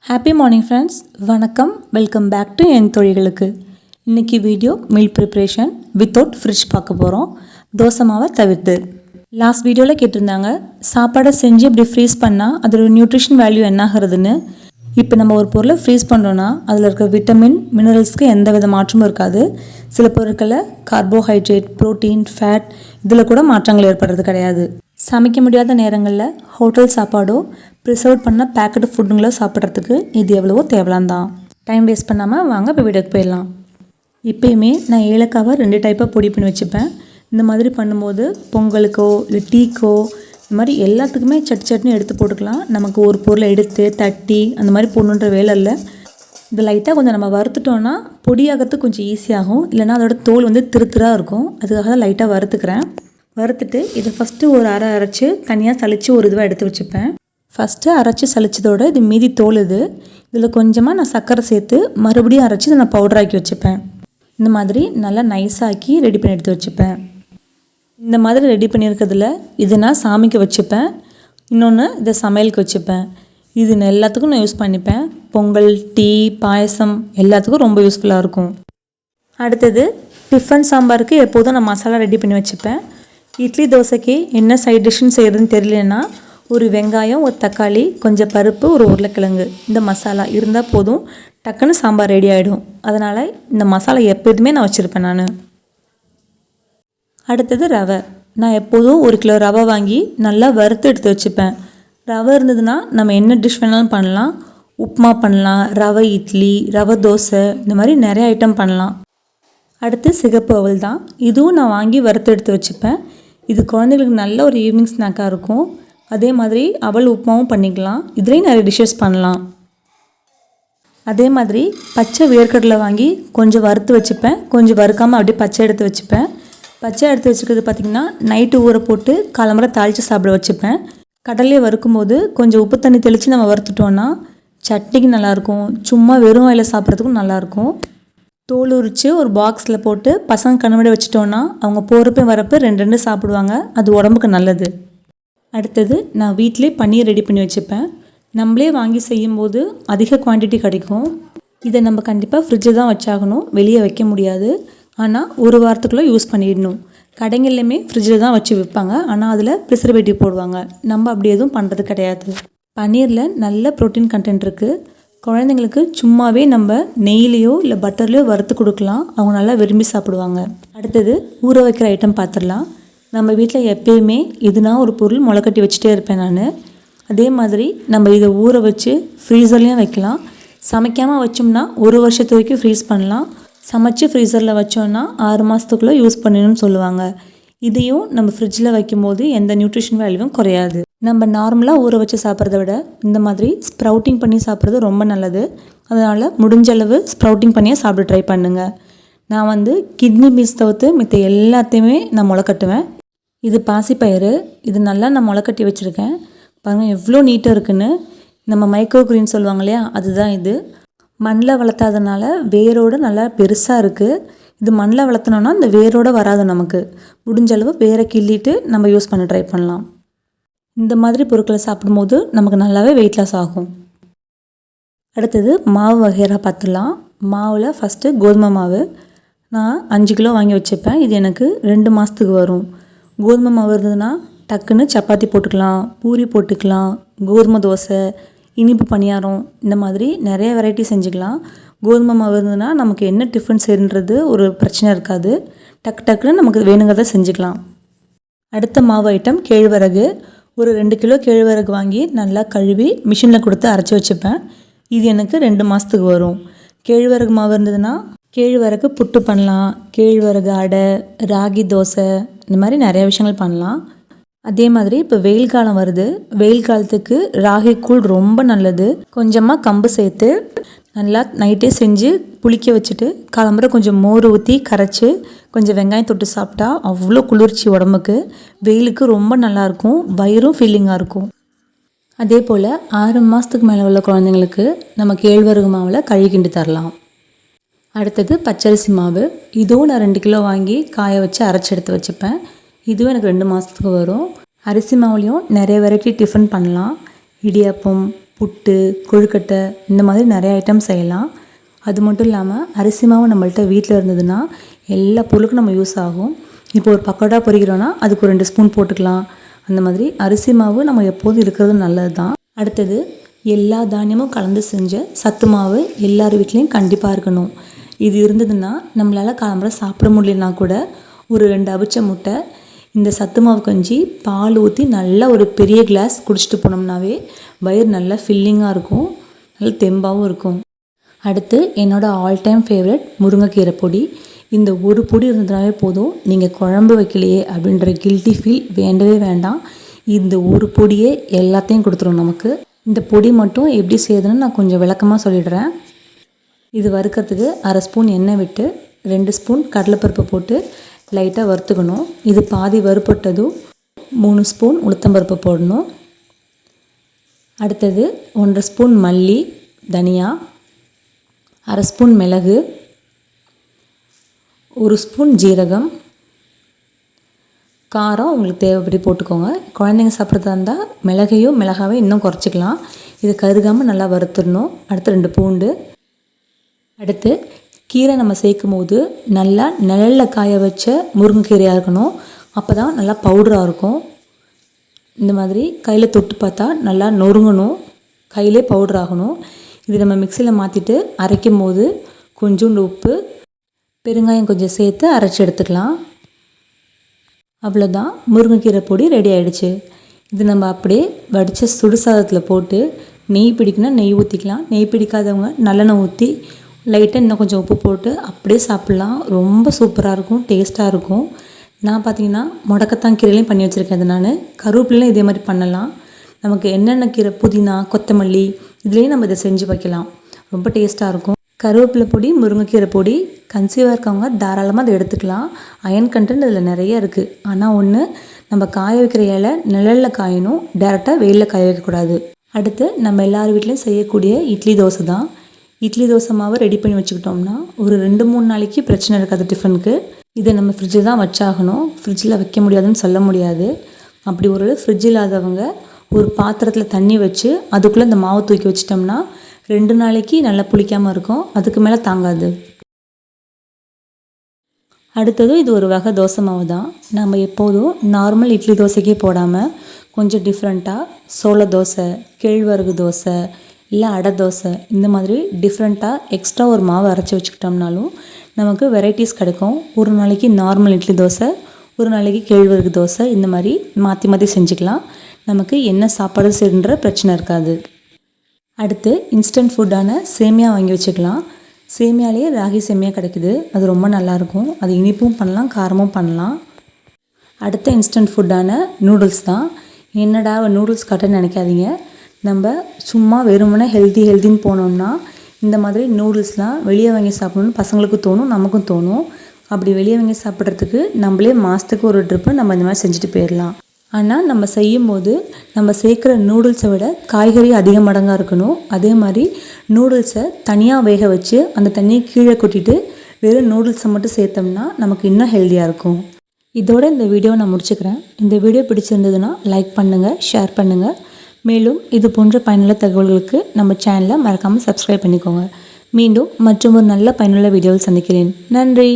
Happy morning friends, வணக்கம். Welcome back to என் தொழில்களுக்கு. இன்றைக்கி video meal preparation without fridge பார்க்க போகிறோம். தோசை மாவை தவிர்த்து. லாஸ்ட் வீடியோவில் கேட்டிருந்தாங்க, சாப்பாடை செஞ்சு இப்படி ஃப்ரீஸ் பண்ணால் அதோட நியூட்ரிஷன் வேல்யூ என்ன ஆகிறதுன்னு. இப்போ நம்ம ஒரு பொருளை ஃப்ரீஸ் பண்ணுறோன்னா அதில் இருக்க விட்டமின் மினரல்ஸ்க்கு எந்த வித மாற்றமும் இருக்காது. சில பொருட்களில் கார்போஹைட்ரேட், ப்ரோட்டீன், ஃபேட் இதில் கூட மாற்றங்கள் ஏற்படுறது கிடையாது. சமைக்க முடியாத நேரங்களில் ஹோட்டல் சாப்பாடோ ப்ரிசர்வ் பண்ண பேக்கெட் ஃபுட்டுங்களோ சாப்பிட்றதுக்கு இது எவ்வளவோ தேவலாம் தான். டைம் வேஸ்ட் பண்ணாமல் வாங்க இப்போ வீடியோக்கு போயிடலாம். இப்போயுமே நான் ஏலக்காவை 2 டைப்பாக பொடி பண்ணி வச்சுப்பேன். இந்த மாதிரி பண்ணும்போது பொங்கலுக்கோ இல்லை டீக்கோ இந்த மாதிரி எல்லாத்துக்குமே சட்னி எடுத்து போட்டுக்கலாம். நமக்கு ஒரு பொருளை எடுத்து தட்டி அந்த மாதிரி போடணுன்ற வேலை இல்லை. இது லைட்டாக கொஞ்சம் நம்ம வறுத்துட்டோன்னா பொடியாகிறதுக்கு கொஞ்சம் ஈஸியாகும். இல்லைனா அதோட தோல் திருத்திராக இருக்கும். அதுக்காக தான் லைட்டாக வறுத்துட்டு இதை ஃபஸ்ட்டு ஒரு அரைச்சி தனியாக சளிச்சு ஒரு இதுவாக எடுத்து வச்சுப்பேன். ஃபஸ்ட்டு அரைச்சி சளிச்சதோட இது மீதி தோல் இதில் கொஞ்சமாக நான் சர்க்கரை சேர்த்து மறுபடியும் அரைச்சி இதை நான் பவுடராக்கி வச்சுப்பேன். இந்த மாதிரி நல்லா நைஸாக்கி ரெடி பண்ணி எடுத்து வச்சுப்பேன். இந்த மாதிரி ரெடி பண்ணியிருக்கிறதுல இது நான் சாமிக்கு வச்சுப்பேன். இன்னொன்று இதை சமையலுக்கு வச்சுப்பேன். இது எல்லாத்துக்கும் நான் யூஸ் பண்ணிப்பேன். பொங்கல், டீ, பாயசம் எல்லாத்துக்கும் ரொம்ப யூஸ்ஃபுல்லாக இருக்கும். அடுத்தது டிஃபன் சாம்பாருக்கு எப்போதும் நான் மசாலா ரெடி பண்ணி வச்சுப்பேன். இட்லி தோசைக்கு என்ன சைட் டிஷ்ஷுன்னு செய்கிறதுன்னு தெரியலன்னா ஒரு வெங்காயம், ஒரு தக்காளி, கொஞ்சம் பருப்பு, ஒரு உருளைக்கிழங்கு இந்த மசாலா இருந்தால் போதும், டக்குன்னு சாம்பார் ரெடி ஆகிடும். அதனால் இந்த மசாலா எப்போதுமே நான் வச்சுருப்பேன் நான். அடுத்தது ரவை. நான் எப்போதும் 1 கிலோ ரவை வாங்கி நல்லா வறுத்து எடுத்து வச்சுப்பேன். ரவை இருந்ததுன்னா நம்ம என்ன டிஷ் வேணாலும் பண்ணலாம். உப்புமா பண்ணலாம், ரவை இட்லி, ரவை தோசை, இந்த மாதிரி நிறைய ஐட்டம் பண்ணலாம். அடுத்து சிகப்பு அவல் தான். இதுவும் நான் வாங்கி வறுத்து எடுத்து வச்சுப்பேன். இது குழந்தைங்களுக்கு நல்ல ஒரு ஈவினிங் ஸ்நாக்காக இருக்கும். அதே மாதிரி அவல் உப்புமாவும் பண்ணிக்கலாம். இதுலேயும் நிறைய டிஷ்ஷஸ் பண்ணலாம். அதே மாதிரி பச்சை வேர்க்கடலை வாங்கி கொஞ்சம் வறுத்து வச்சுப்பேன். கொஞ்சம் வறுக்காமல் அப்படியே பச்சை எடுத்து வச்சுப்பேன். பச்சை எடுத்து வச்சுக்கிறது பார்த்திங்கன்னா நைட்டு ஊற போட்டு காலம்பரை தாளித்து சாப்பிட வச்சுப்பேன். கடலையை வறுக்கும்போது கொஞ்சம் உப்பு தண்ணி தெளித்து நம்ம வறுத்துட்டோன்னா சட்னிக்கு நல்லாயிருக்கும். சும்மா வெறும் வாயில் சாப்பிட்றதுக்கும் நல்லாயிருக்கும். தோல் உரித்து ஒரு பாக்ஸில் போட்டு பசங்க கண்ணாடி வச்சுட்டோன்னா அவங்க போகிறப்ப வரப்போ 2 சாப்பிடுவாங்க. அது உடம்புக்கு நல்லது. அடுத்தது நான் வீட்டிலே பன்னீர் ரெடி பண்ணி வச்சுப்பேன். நம்மளே வாங்கி செய்யும்போது அதிக குவான்டிட்டி கிடைக்கும். இதை நம்ம கண்டிப்பாக ஃப்ரிட்ஜில் தான் வச்சாகணும், வெளியே வைக்க முடியாது. ஆனால் ஒரு வாரத்துக்குள்ளே யூஸ் பண்ணிடணும். கடைங்கள்லையுமே ஃப்ரிட்ஜில் தான் வச்சு விற்பாங்க. ஆனால் அதில் ப்ரிசர்வேட்டிவ் போடுவாங்க. நம்ம அப்படி எதுவும் பண்ணுறது கிடையாது. பன்னீரில் நல்ல ப்ரோட்டீன் கண்டென்ட் இருக்குது. குழந்தைங்களுக்கு சும்மாவே நம்ம நெய்லேயோ இல்லை பட்டர்லேயோ வறுத்து கொடுக்கலாம். அவங்க நல்லா விரும்பி சாப்பிடுவாங்க. அடுத்தது ஊற வைக்கிற ஐட்டம் பார்த்துடலாம். நம்ம வீட்டில் எப்பயுமே எதுனா ஒரு பொருள் முளைக்கட்டி வச்சுட்டே இருப்பேன் நான். அதே மாதிரி நம்ம இதை ஊற வச்சு ஃப்ரீசர்லேயும் வைக்கலாம். சமைக்காமல் வச்சோம்னா 1 வருஷத்து வரைக்கும் ஃப்ரீஸ் பண்ணலாம். சமைச்சு ஃப்ரீசரில் வச்சோன்னா 6 மாதத்துக்குள்ளே யூஸ் பண்ணணும்னு சொல்லுவாங்க. இதையும் நம்ம ஃப்ரிட்ஜில் வைக்கும்போது எந்த நியூட்ரிஷன் வேல்யூவும் குறையாது. நம்ம நார்மலாக ஊற வச்சு சாப்பிட்றத விட இந்த மாதிரி ஸ்ப்ரவுட்டிங் பண்ணி சாப்பிட்றது ரொம்ப நல்லது. அதனால் முடிஞ்ச அளவு ஸ்ப்ரவுட்டிங் பண்ணியே சாப்பிட ட்ரை பண்ணுங்கள். நான் கிட்னி பீன்ஸ் தவிர்த்து மித்த எல்லாத்தையுமே நான் முளைக்கட்டுவேன். இது பாசிப்பயிறு. இது நல்லா நான் முளைக்கட்டி வச்சுருக்கேன். பாருங்கள் எவ்வளோ நீட்டாக இருக்குன்னு. நம்ம மைக்ரோ கிரீன் சொல்லுவாங்க இல்லையா, அதுதான் இது. மண்ணில் வளர்த்தாதனால வேரோடு நல்லா பெருசாக இருக்குது. இது மண்ணில் வளர்த்தனோன்னா இந்த வேரோடு வராது. நமக்கு முடிஞ்ச அளவு வேரை கிள்ளிட்டு நம்ம யூஸ் பண்ண ட்ரை பண்ணலாம். இந்த மாதிரி பொருட்களை சாப்பிடும்போது நமக்கு நல்லாவே வெயிட் லாஸ் ஆகும். அடுத்தது மாவு வகையாக பார்த்துடலாம். மாவில் ஃபஸ்ட்டு கோதுமை மாவு. நான் 5 கிலோ வாங்கி வச்சுப்பேன். இது எனக்கு 2 மாதத்துக்கு வரும். கோதுமை மாவு இருந்ததுன்னா டக்குன்னு சப்பாத்தி போட்டுக்கலாம், பூரி போட்டுக்கலாம், கோதுமை தோசை, இனிப்பு பணியாரம், இந்த மாதிரி நிறைய வெரைட்டி செஞ்சுக்கலாம். கோதுமை மாவு இருந்ததுன்னா நமக்கு என்ன டிஃபன் செய்யறது ஒரு பிரச்சனை இருக்காது. டக்குன்னு நமக்கு வேணுங்கிறத செஞ்சுக்கலாம். அடுத்த மாவு ஐட்டம் கேழ்வரகு. ஒரு 2 கிலோ கேழ்வரகு வாங்கி நல்லா கழுவி மிஷினில் கொடுத்து அரைச்சி வச்சுப்பேன். இது எனக்கு 2 மாதத்துக்கு வரும். கேழ்வரகு மாவு இருந்ததுன்னா கேழ்வரகு புட்டு பண்ணலாம், கேழ்வரகு அடை, ராகி தோசை, இந்த மாதிரி நிறைய விஷயங்கள் பண்ணலாம். அதே மாதிரி இப்போ வெயில் காலம் வருது. வெயில் காலத்துக்கு ராகி கூழ் ரொம்ப நல்லது. கொஞ்சமாக கம்பு சேர்த்து நல்லா நைட்டே செஞ்சு புளிக்க வச்சுட்டு காலம்பரை கொஞ்சம் மோர் ஊற்றி கரைச்சி கொஞ்சம் வெங்காயம் தொட்டு சாப்பிட்டா அவ்வளோ குளிர்ச்சி உடம்புக்கு. வெயிலுக்கு ரொம்ப நல்லாயிருக்கும். வயிறும் ஃபீலிங்காக இருக்கும். அதே போல் 6 மாதத்துக்கு மேலே உள்ள குழந்தைங்களுக்கு நம்ம கேழ்வரகு மாவில் களி கிண்டி தரலாம். அடுத்தது பச்சரிசி மாவு. இதுவும் நான் 2 கிலோ வாங்கி காய வச்சு அரைச்சி எடுத்து வச்சுப்பேன். இதுவும் எனக்கு 2 மாதத்துக்கு வரும். அரிசி மாவுலேயும் நிறைய வெரைட்டி டிஃபன் பண்ணலாம். இடியாப்பம், புட்டு, கொழுக்கட்டை இந்த மாதிரி நிறைய ஐட்டம் செய்யலாம். அது மட்டும் இல்லாமல் அரிசி மாவு நம்மள்ட்ட வீட்டில் இருந்ததுன்னா எல்லா பொருளுக்கும் நம்ம யூஸ் ஆகும். இப்போ ஒரு பக்கோடா பொரிக்கிறோன்னா அதுக்கு ஒரு 2 ஸ்பூன் போட்டுக்கலாம். அந்த மாதிரி அரிசி மாவு நம்ம எப்போதும் இருக்கிறது நல்லது தான். அடுத்தது எல்லா தானியமும் கலந்து செஞ்ச சத்து மாவு எல்லார் வீட்லேயும் கண்டிப்பாக இருக்கணும். இது இருந்ததுன்னா நம்மளால் காலம்பரை சாப்பிட முடியலனா கூட ஒரு 2 அவிச்ச முட்டை, இந்த சத்து மாவு கஞ்சி, பால் ஊற்றி நல்லா ஒரு பெரிய கிளாஸ் குடிச்சிட்டு போனோம்னாவே வயிறு நல்லா ஃபில்லிங்காக இருக்கும், நல்ல தெம்பாகவும் இருக்கும். அடுத்து என்னோடய ஆல் டைம் ஃபேவரட் முருங்கைக்கீரை பொடி. இந்த ஒரு பொடி இருந்ததுனாவே போதும், நீங்கள் குழம்பு வைக்கலையே அப்படின்ற கில்ட்டி ஃபீல் வேண்டவே வேண்டாம். இந்த ஒரு பொடியே எல்லாத்தையும் கொடுத்துரும் நமக்கு. இந்த பொடி மட்டும் எப்படி செய்யுதுன்னு நான் கொஞ்சம் விளக்கமாக சொல்லிடுறேன். இது வறுக்கிறதுக்கு 1/2 ஸ்பூன் எண்ணெய் விட்டு 2 ஸ்பூன் கடலைப்பருப்பு போட்டு லைட்டாக வறுத்துக்கணும். இது பாதி வறுப்பட்டதும் 3 ஸ்பூன் உளுத்தம்பருப்பு போடணும். அடுத்தது 1/2 ஸ்பூன் மல்லி, தனியா, 1/2 ஸ்பூன் மிளகு, 1 ஸ்பூன் ஜீரகம். காரம் உங்களுக்கு தேவைப்படி போட்டுக்கோங்க. குழந்தைங்க சாப்பிட்றதா இருந்தால் மிளகாவை இன்னும் குறைச்சிக்கலாம். இது கருகாமல் நல்லா வறுத்துடணும். அடுத்து 2 பூண்டு. அடுத்து கீரை நம்ம சேர்க்கும் போது நல்லா நிழலில் காய வச்ச முருங்கைக்கீரையாக இருக்கணும். அப்போ தான் நல்லா பவுடராக இருக்கும். இந்த மாதிரி கையில் தொட்டு பார்த்தா நல்லா நொறுங்கணும், கையிலே பவுடர் ஆகணும். இது நம்ம மிக்சியில் மாற்றிட்டு அரைக்கும் போது கொஞ்சோண்டு உப்பு, பெருங்காயம் கொஞ்சம் சேர்த்து அரைச்சி எடுத்துக்கலாம். அவ்வளோதான், முருங்கைக்கீரை பொடி ரெடி ஆகிடுச்சு. இது நம்ம அப்படியே வடித்த சுடுசாதத்தில் போட்டு நெய் பிடிக்குன்னா நெய் ஊற்றிக்கலாம். நெய் பிடிக்காதவங்க நல்லெண்ணெய் ஊற்றி லைட்டாக இன்னும் கொஞ்சம் உப்பு போட்டு அப்படியே சாப்பிட்லாம். ரொம்ப சூப்பராக இருக்கும், டேஸ்ட்டாக இருக்கும். நான் பார்த்தீங்கன்னா முடக்கத்தான் கீரையிலையும் பண்ணி வச்சுருக்கேன். அது நான் கருவேப்பிலையும் இதே மாதிரி பண்ணலாம். நமக்கு என்னென்ன கீரை, புதினா, கொத்தமல்லி இதுலேயும் நம்ம இதை செஞ்சு வைக்கலாம். ரொம்ப டேஸ்ட்டாக இருக்கும். கருவேப்பிலை பொடி, முருங்கைக்கீரை பொடி கன்சீவாக இருக்கவங்க தாராளமாக அதை எடுத்துக்கலாம். அயன் கண்டென்ட் இதில் நிறைய இருக்குது. ஆனால் ஒன்று, நம்ம காய வைக்கிற இலை நிழலில் காயணும், டேரெக்டாக வெயிலில் காய வைக்கக்கூடாது. அடுத்து நம்ம எல்லார் வீட்லேயும் செய்யக்கூடிய இட்லி தோசை தான். இட்லி தோசை மாவை ரெடி பண்ணி வச்சுக்கிட்டோம்னா ஒரு 2-3 நாளைக்கு பிரச்சனை இருக்காது டிஃபனுக்கு. இதை நம்ம ஃப்ரிட்ஜில் தான் வச்சாகணும், ஃப்ரிட்ஜில் வைக்க முடியாதுன்னு சொல்ல முடியாது. அப்படி ஒரு ஃப்ரிட்ஜ் இல்லாதவங்க ஒரு பாத்திரத்தில் தண்ணி வச்சு அதுக்குள்ளே இந்த மாவை தூக்கி வச்சிட்டோம்னா 2 நாளைக்கு நல்லா புளிக்காமல் இருக்கும், அதுக்கு மேலே தாங்காது. அடுத்தது இது ஒரு வகை தோசை மாவு தான். நம்ம எப்போதும் நார்மல் இட்லி தோசைக்கே போடாமல் கொஞ்சம் டிஃப்ரெண்ட்டாக சோள தோசை, கேழ்வரகு தோசை, இல்லை அடை தோசை, இந்த மாதிரி டிஃப்ரெண்ட்டாக எக்ஸ்ட்ரா ஒரு மாவு அரைச்சி வச்சுக்கிட்டோம்னாலும் நமக்கு வெரைட்டிஸ் கிடைக்கும். ஒரு நாளைக்கு நார்மல் இட்லி தோசை, ஒரு நாளைக்கு கேழ்வரகு தோசை, இந்த மாதிரி மாற்றி மாற்றி செஞ்சுக்கலாம். நமக்கு என்ன சாப்பாடு செய்கிற பிரச்சனை இருக்காது. அடுத்து இன்ஸ்டன்ட் ஃபுட்டான சேமியா வாங்கி வச்சுக்கலாம். சேமியாலேயே ராகி சேமியா கிடைக்குது, அது ரொம்ப நல்லாயிருக்கும். அது இனிப்பும் பண்ணலாம், காரமும் பண்ணலாம். அடுத்த இன்ஸ்டன்ட் ஃபுட்டான நூடுல்ஸ் தான். என்னடா நூடுல்ஸ் கட்டன்னு நினைக்காதீங்க. நம்ம சும்மா வெறுமனே ஹெல்த்தின்னு போனோம்னா இந்த மாதிரி நூடுல்ஸ்லாம் வெளியே வாங்கி சாப்பிடணும்னு பசங்களுக்கு தோணும், நமக்கும் தோணும். அப்படி வெளியே வாங்கி சாப்பிட்றதுக்கு நம்மளே மாதத்துக்கு ஒரு ட்ரிப்பு நம்ம இந்த மாதிரி செஞ்சுட்டு போயிடலாம். ஆனால் நம்ம செய்யும்போது நம்ம சேர்க்குற நூடுல்ஸை விட காய்கறி அதிக மடங்காக இருக்கணும். அதே மாதிரி நூடுல்ஸை தனியாக வேக வச்சு அந்த தண்ணியை கீழே கொட்டிட்டு வெறும் நூடுல்ஸை மட்டும் சேர்த்தோம்னா நமக்கு இன்னும் ஹெல்த்தியாக இருக்கும். இதோட இந்த வீடியோவை நான் முடிச்சுக்கிறேன். இந்த வீடியோ பிடிச்சிருந்ததுன்னா லைக் பண்ணுங்கள், ஷேர் பண்ணுங்கள். மேலும் இது போன்ற பயனுள்ள தகவல்களுக்கு நம்ம சேனலை மறக்காமல் சப்ஸ்கிரைப் பண்ணிக்கோங்க. மீண்டும் மற்றும் ஒரு நல்ல பயனுள்ள வீடியோவில் சந்திக்கிறேன். நன்றி.